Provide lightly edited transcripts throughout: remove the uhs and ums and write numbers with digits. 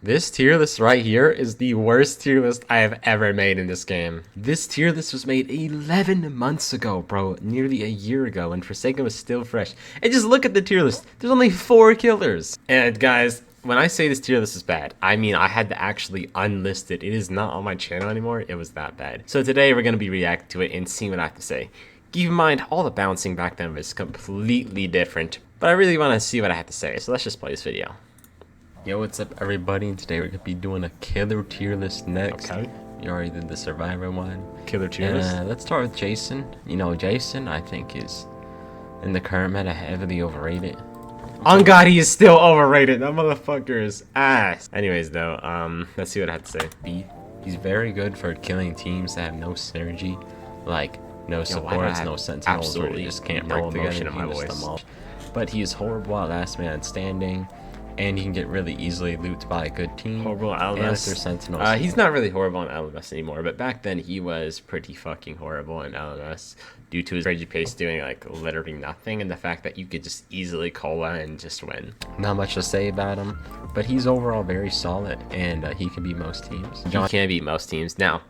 This tier list right here is the worst tier list I have ever made in this game. This tier list was made 11 months ago, bro. Nearly a year ago, and Forsaken was still fresh. And just look at the tier list. There's only 4 killers. And guys, when I say this tier list is bad, I mean I had to actually unlist it. It is not on my channel anymore. It was that bad. So today we're going to be reacting to it and see what I have to say. Keep in mind, all the bouncing back then was completely different. But I really want to see what I have to say, so let's just play this video. Yo, what's up everybody? Today we're going to be doing a killer tier list next. Okay. You already did the Survivor one. Killer tier list? Let's start with Jason. You know, Jason, I think, is in the current meta heavily overrated. On God, he is still overrated. That motherfucker is ass. Anyways, though, let's see what I have to say. He's very good for killing teams that have no synergy, like no supports, no sentinels, absolutely just can't break together in my voice. But he is horrible at last man standing, and he can get really easily looped by a good team. Horrible at LMS. Sentinels. He's not really horrible in LMS anymore, but back then he was pretty fucking horrible in LMS due to his crazy pace doing like literally nothing, and the fact that you could just easily cola and just win. Not much to say about him, but he's overall very solid, and he can beat most teams. He can beat most teams. Now,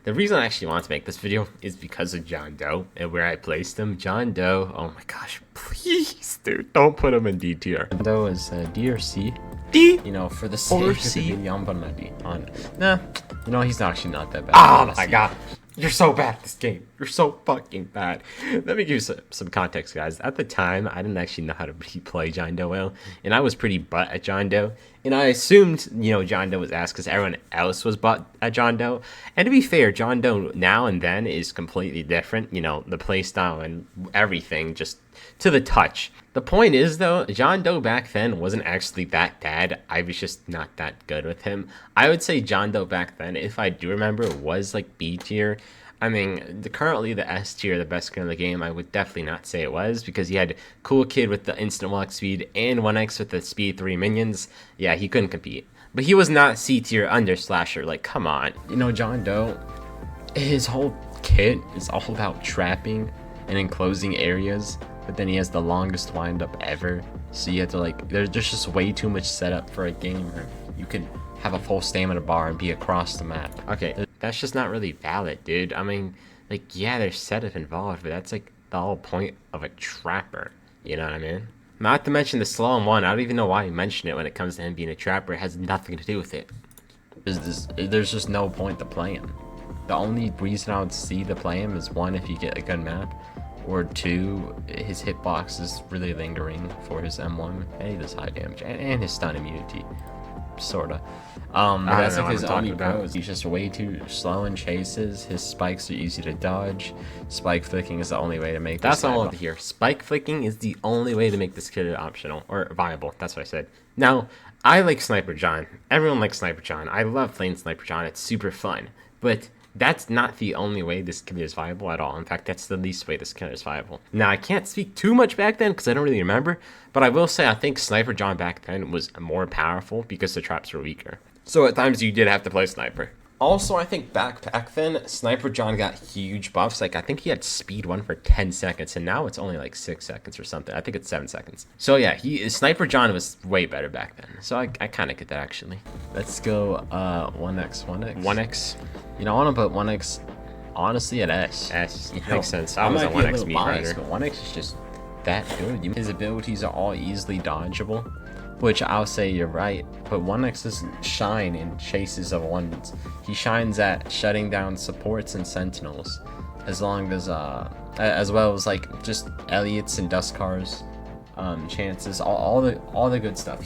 the reason I actually want to make this video is because of John Doe and where I placed him. John Doe, oh my gosh, please, dude, don't put him in D tier. John Doe is D or C? D? You know, for the sake of the video, I'm putting my D on. Nah, you know, he's actually not that bad. Oh my god. You're so bad at this game. You're so fucking bad. Let me give you some context, guys. At the time, I didn't actually know how to play John Doe well, and I was pretty butt at John Doe. And I assumed, you know, John Doe was ass because everyone else was butt at John Doe. And to be fair, John Doe now and then is completely different. You know, the playstyle and everything, just to the touch. The point is, though, John Doe back then wasn't actually that bad. I was just not that good with him. I would say John Doe back then, if I do remember, was like B tier. I mean, currently the S tier, the best gun in the game, I would definitely not say it was, because he had Cool Kid with the instant walk speed and 1x with the speed 3 minions. Yeah, he couldn't compete. But he was not C tier under Slasher, like, come on. You know, John Doe, his whole kit is all about trapping and enclosing areas, but then he has the longest windup ever. So you have to, like, there's just way too much setup for a game where you could have a full stamina bar and be across the map. Okay, that's just not really valid, dude. I mean, like, yeah, there's setup involved, but that's like the whole point of a trapper. You know what I mean? Not to mention the slow in one. I don't even know why you mention it when it comes to him being a trapper. It has nothing to do with it. There's just no point to play him. The only reason I would see to play him is, one, if you get a good map, or two, his hitbox is really lingering for his M1, and he does high damage, and his stun immunity. Sorta. That's like his only pros. He's just way too slow in chases. His spikes are easy to dodge. Spike flicking is the only way to make this. That's all I want to hear. Spike flicking is the only way to make this killer optional or viable. That's what I said. Now, I like Sniper John. Everyone likes Sniper John. I love playing Sniper John. It's super fun. But that's not the only way this killer is viable at all. In fact, that's the least way this killer is viable. Now, I can't speak too much back then because I don't really remember, but I will say I think Sniper John back then was more powerful because the traps were weaker. So at times you did have to play Sniper. Also, I think back then, Sniper John got huge buffs. Like, I think he had speed 1 for 10 seconds, and now it's only like 6 seconds or something. I think it's 7 seconds. So yeah, Sniper John was way better back then. So I kind of get that, actually. Let's go 1x. 1x. You know, I want to put 1x, honestly, at S. S. Makes sense. I was a 1x meat rider. But 1x is just that good. His abilities are all easily dodgeable, which I'll say you're right, but 1x doesn't shine in chases of ones. He shines at shutting down supports and sentinels, as long as well as like just Elliots and dust cars, chances, all the good stuff.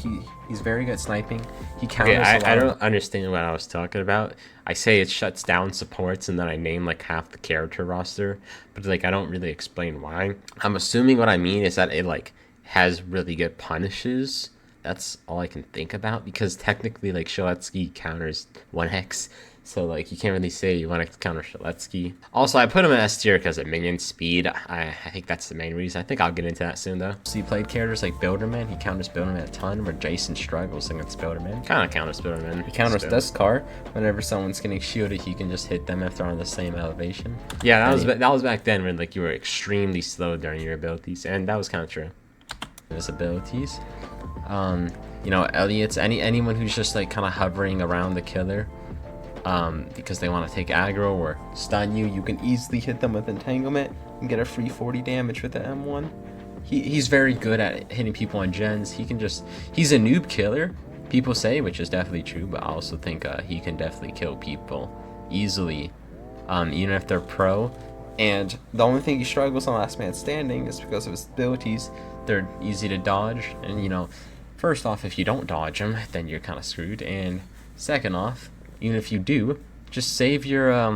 He's very good at sniping. He counters. Okay, I don't understand what I was talking about. I say it shuts down supports, and then I name like half the character roster, but like I don't really explain why. I'm assuming what I mean is that it like has really good punishes. That's all I can think about, because technically, like, Shaletsky counters 1x, so, like, you can't really say you want to counter Shaletsky. Also, I put him in S tier because of minion speed. I think that's the main reason. I think I'll get into that soon, though. So, he played characters like Builderman. He counters Builderman a ton, where Jason struggles against Builderman. Kind of counters Builderman. He counters Dustcar. Whenever someone's getting shielded, he can just hit them if they're on the same elevation. Yeah, that was back then when, like, you were extremely slow during your abilities, and that was kind of true. His abilities. you know, Elliot's, anyone who's just like kind of hovering around the killer, because they want to take aggro or stun you, you can easily hit them with entanglement and get a free 40 damage with the M1. He's very good at hitting people on gens. He's a noob killer, people say, which is definitely true, but I also think he can definitely kill people easily, even if they're pro. And the only thing he struggles on Last Man Standing is because of his abilities. They're easy to dodge, and you know, first off, if you don't dodge them, then you're kind of screwed, and second off, even if you do, just save your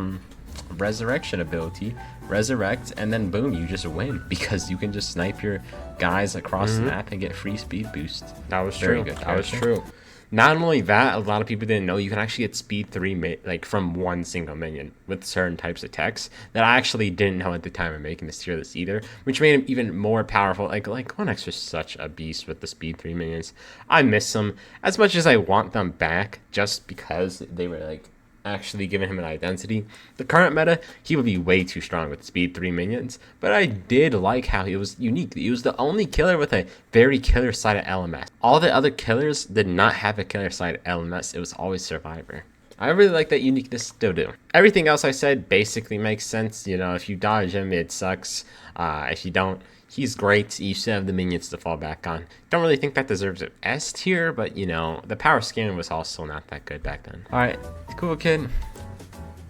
resurrection ability, resurrect, and then boom, you just win, because you can just snipe your guys across the map and get free speed boost. That was true. That was true. Not only that, a lot of people didn't know you can actually get speed 3 like from one single minion with certain types of techs that I actually didn't know at the time of making this tier list either, which made him even more powerful. Like 1x was such a beast with the speed 3 minions. I miss them as much as I want them back, just because they were like actually giving him an identity. The current meta, he would be way too strong with speed 3 minions, but I did like how he was unique. He was the only killer with a very killer side of LMS. All the other killers did not have a killer side of LMS. It was always survivor. I really like that uniqueness, still do. Everything else I said basically makes sense. You know, if you dodge him, it sucks. If you don't, he's great. You still have the minions to fall back on. Don't really think that deserves an S tier, but you know, the power scaling was also not that good back then. Alright, cool kid.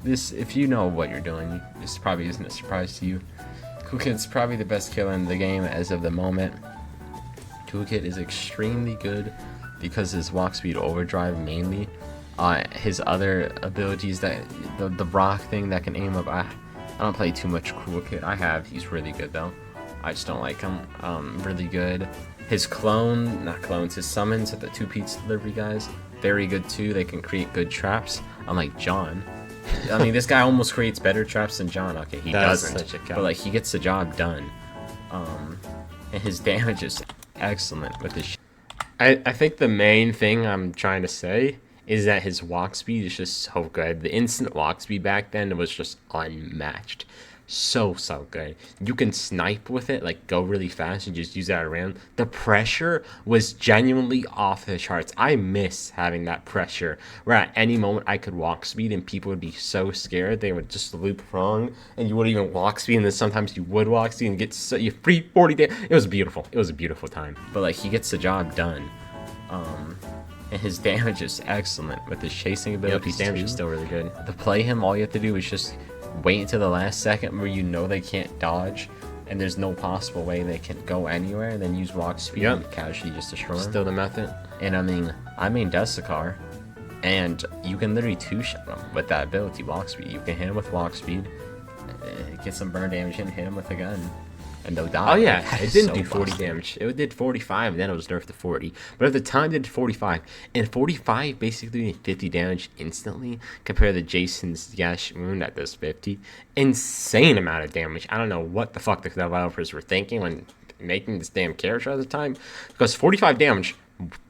This, if you know what you're doing, this probably isn't a surprise to you. Cool Kid's probably the best killer in the game as of the moment. Cool Kid is extremely good because his walk speed overdrive mainly. His other abilities, that the rock thing that can aim up. I don't play too much Cool Kid. He's really good though. I just don't like him. Really good. His his summons at the 2 pizza delivery guys, very good too. They can create good traps, unlike John. I mean, this guy almost creates better traps than John. Okay, he doesn't, but like he gets the job done. And his damage is excellent with his. I think the main thing I'm trying to say is that his walk speed is just so good. The instant walk speed back then was just unmatched. So good. You can snipe with it, like go really fast and just use that around. The pressure was genuinely off the charts. I miss having that pressure where at any moment I could walk speed and people would be so scared they would just loop wrong and you wouldn't even walk speed, and then sometimes you would walk speed and get you free 40 damage. It was beautiful. It was a beautiful time. But like he gets the job done. And his damage is excellent with his chasing ability. His damage is still really good. To play him, all you have to do is just wait until the last second where you know they can't dodge and there's no possible way they can go anywhere, and then use walk speed and casually just destroy him. Still the method. And I mean Desicar, and you can literally 2-shot him with that ability, walk speed. You can hit him with walk speed, get some burn damage, and hit him with a gun, and they'll die. Oh yeah, it didn't do 40 damage. It did 45, and then it was nerfed to 40. But at the time, it did 45, and 45 basically did 50 damage instantly. Compared to Jason's Yash wound that does 50, insane amount of damage. I don't know what the fuck the developers were thinking when making this damn character at the time, because 45 damage.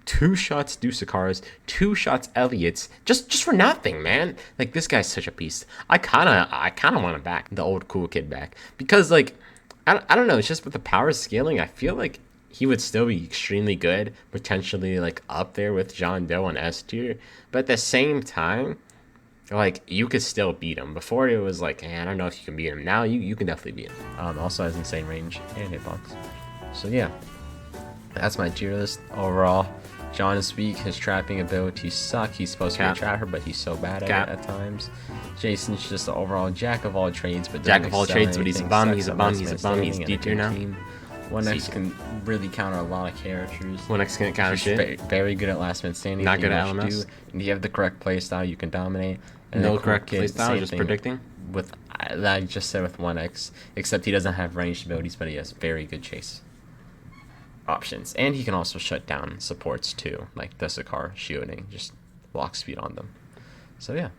2 shots Dusakaras, 2 shots Elliots, just for nothing, man. Like, this guy's such a beast. I kinda want him back, the old Cool Kid back, because like I don't know, it's just with the power scaling, I feel like he would still be extremely good, potentially like up there with John Doe on S tier, but at the same time, like, you could still beat him. Before it was like, hey, I don't know if you can beat him. Now you can definitely beat him. Also has insane range and hitbox. So yeah, that's my tier list overall. John is weak. His trapping abilities suck. He's supposed to be a trapper, but he's so bad at it at times. Jason's just the overall jack of all trades, but he's a bum. He's a bum. He's D tier now. 1x can really counter a lot of characters. 1x can't counter shit. Very good at last man standing. Not good at LMS. And if you have the correct playstyle, you can dominate. And no correct playstyle, just predicting. With I just said with 1x, except he doesn't have ranged abilities, but he has very good chase options, and he can also shut down supports too, like Desicar shielding, just walk speed on them. So yeah,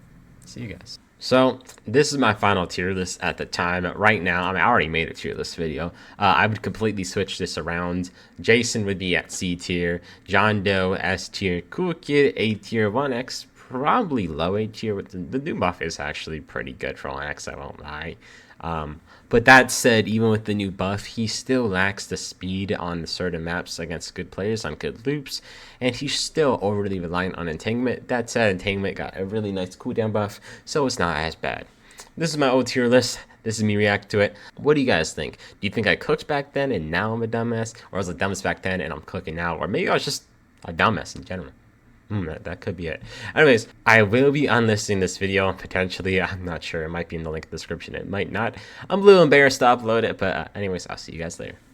see you guys. So this is my final tier list at the time. Right now, I mean, I already made a tier list video. I would completely switch this around. Jason would be at C tier, John Doe S tier, Cool Kid A tier, 1x probably low A tier. With the new buff is actually pretty good for 1x, I won't lie. But that said, even with the new buff, he still lacks the speed on certain maps against good players on good loops, and he's still overly reliant on Entanglement. That said, Entanglement got a really nice cooldown buff, so it's not as bad. This is my old tier list. This is me react to it. What do you guys think? Do you think I cooked back then and now I'm a dumbass? Or I was a dumbass back then and I'm cooking now? Or maybe I was just a dumbass in general? That could be it. Anyways, I will be unlisting this video, potentially. I'm not sure. It might be in the link in the description. It might not. I'm a little embarrassed to upload it, but anyways, I'll see you guys later.